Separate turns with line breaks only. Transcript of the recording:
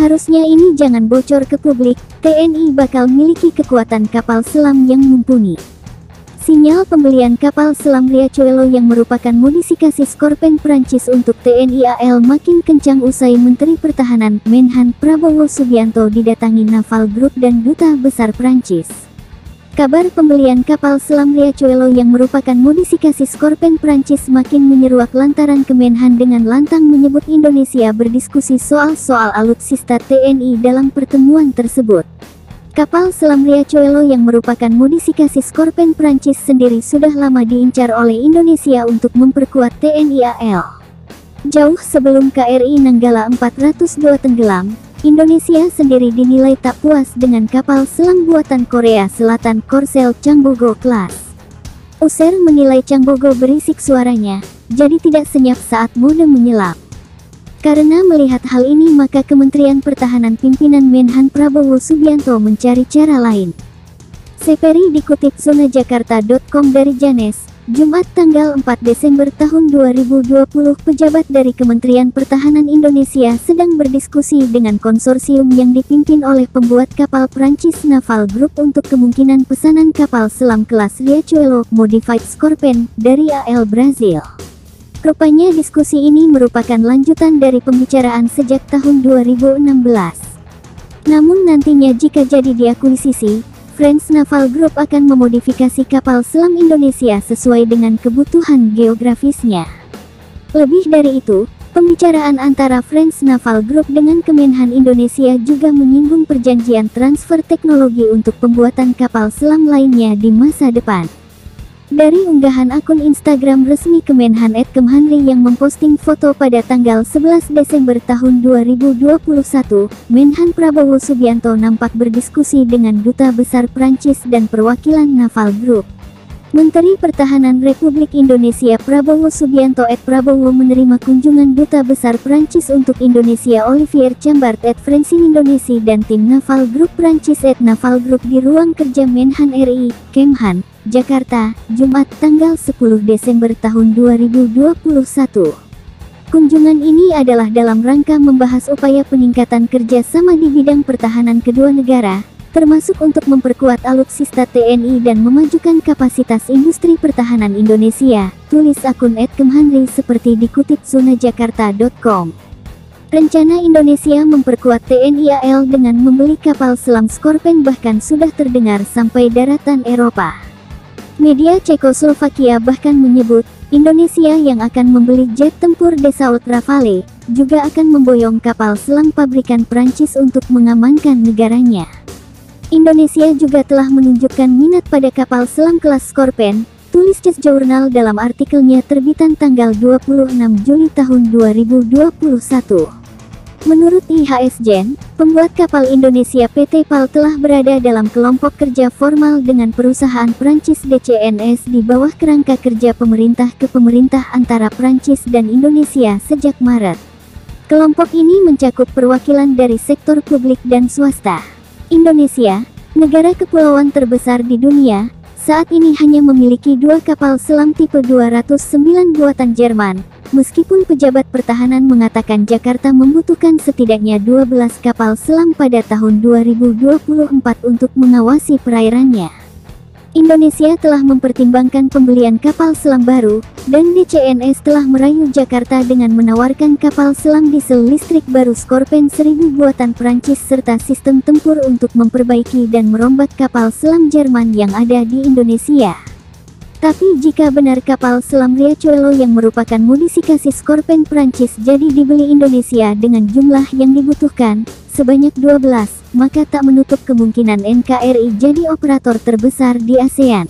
Seharusnya ini jangan bocor ke publik, TNI bakal miliki kekuatan kapal selam yang mumpuni. Sinyal pembelian kapal selam Riachuelo yang merupakan modifikasi Scorpène Prancis untuk TNI AL makin kencang usai Menteri Pertahanan Menhan Prabowo Subianto didatangi Naval Group dan Duta Besar Prancis. Kabar pembelian kapal selam Riachuelo yang merupakan modifikasi Scorpène Prancis makin menyeruak lantaran Kemenhan dengan lantang menyebut Indonesia berdiskusi soal alutsista TNI dalam pertemuan tersebut. Kapal selam Riachuelo yang merupakan modifikasi Scorpène Prancis sendiri sudah lama diincar oleh Indonesia untuk memperkuat TNI AL. Jauh sebelum KRI Nanggala 402 tenggelam, Indonesia sendiri dinilai tak puas dengan kapal selam buatan Korea Selatan Korsel Changbogo Class. User menilai Changbogo berisik suaranya, jadi tidak senyap saat mode menyelam. Karena melihat hal ini maka Kementerian Pertahanan pimpinan Menhan Prabowo Subianto mencari cara lain. Seperi dikutip zonajakarta.com dari Janes, Jumat tanggal 4 Desember tahun 2020 pejabat dari Kementerian Pertahanan Indonesia sedang berdiskusi dengan konsorsium yang dipimpin oleh pembuat kapal Prancis Naval Group untuk kemungkinan pesanan kapal selam kelas Riachuelo Modified Scorpène dari AL Brazil. Rupanya diskusi ini merupakan lanjutan dari pembicaraan sejak tahun 2016. Namun nantinya jika jadi diakuisisi, French Naval Group akan memodifikasi kapal selam Indonesia sesuai dengan kebutuhan geografisnya. Lebih dari itu, pembicaraan antara French Naval Group dengan Kemenhan Indonesia juga menyinggung perjanjian transfer teknologi untuk pembuatan kapal selam lainnya di masa depan. Dari unggahan akun Instagram resmi Kemenhan @kemhanri yang memposting foto pada tanggal 11 Desember tahun 2021, Menhan Prabowo Subianto nampak berdiskusi dengan Duta Besar Prancis dan perwakilan Naval Group. Menteri Pertahanan Republik Indonesia Prabowo Subianto @Prabowo menerima kunjungan Duta Besar Prancis untuk Indonesia Olivier Chambard @Francine Indonesia dan tim Naval Group Prancis @Naval Group di ruang kerja Menhan RI, Kemhan, Jakarta, Jumat tanggal 10 Desember tahun 2021. Kunjungan ini adalah dalam rangka membahas upaya peningkatan kerjasama di bidang pertahanan kedua negara, termasuk untuk memperkuat alutsista TNI dan memajukan kapasitas industri pertahanan Indonesia, tulis akun @kemhanri seperti dikutip zonajakarta.com. Rencana Indonesia memperkuat TNI AL dengan membeli kapal selam Scorpène bahkan sudah terdengar sampai daratan Eropa. Media Cekoslovakia bahkan menyebut, Indonesia yang akan membeli jet tempur Dassault Rafale, juga akan memboyong kapal selam pabrikan Prancis untuk mengamankan negaranya. Indonesia juga telah menunjukkan minat pada kapal selam kelas Scorpène, tulis CES Journal dalam artikelnya terbitan tanggal 26 Juli tahun 2021. Menurut IHSgen, pembuat kapal Indonesia PT PAL telah berada dalam kelompok kerja formal dengan perusahaan Prancis DCNS di bawah kerangka kerja pemerintah ke pemerintah antara Prancis dan Indonesia sejak Maret. Kelompok ini mencakup perwakilan dari sektor publik dan swasta. Indonesia, negara kepulauan terbesar di dunia, saat ini hanya memiliki 2 kapal selam tipe 209 buatan Jerman, meskipun pejabat pertahanan mengatakan Jakarta membutuhkan setidaknya 12 kapal selam pada tahun 2024 untuk mengawasi perairannya. Indonesia telah mempertimbangkan pembelian kapal selam baru, dan DCNS telah merayu Jakarta dengan menawarkan kapal selam diesel listrik baru Scorpène 1000 buatan Prancis serta sistem tempur untuk memperbaiki dan merombak kapal selam Jerman yang ada di Indonesia. Tapi jika benar kapal selam Riachuelo yang merupakan modifikasi Scorpène Prancis jadi dibeli Indonesia dengan jumlah yang dibutuhkan, sebanyak 12, maka tak menutup kemungkinan NKRI jadi operator terbesar di ASEAN.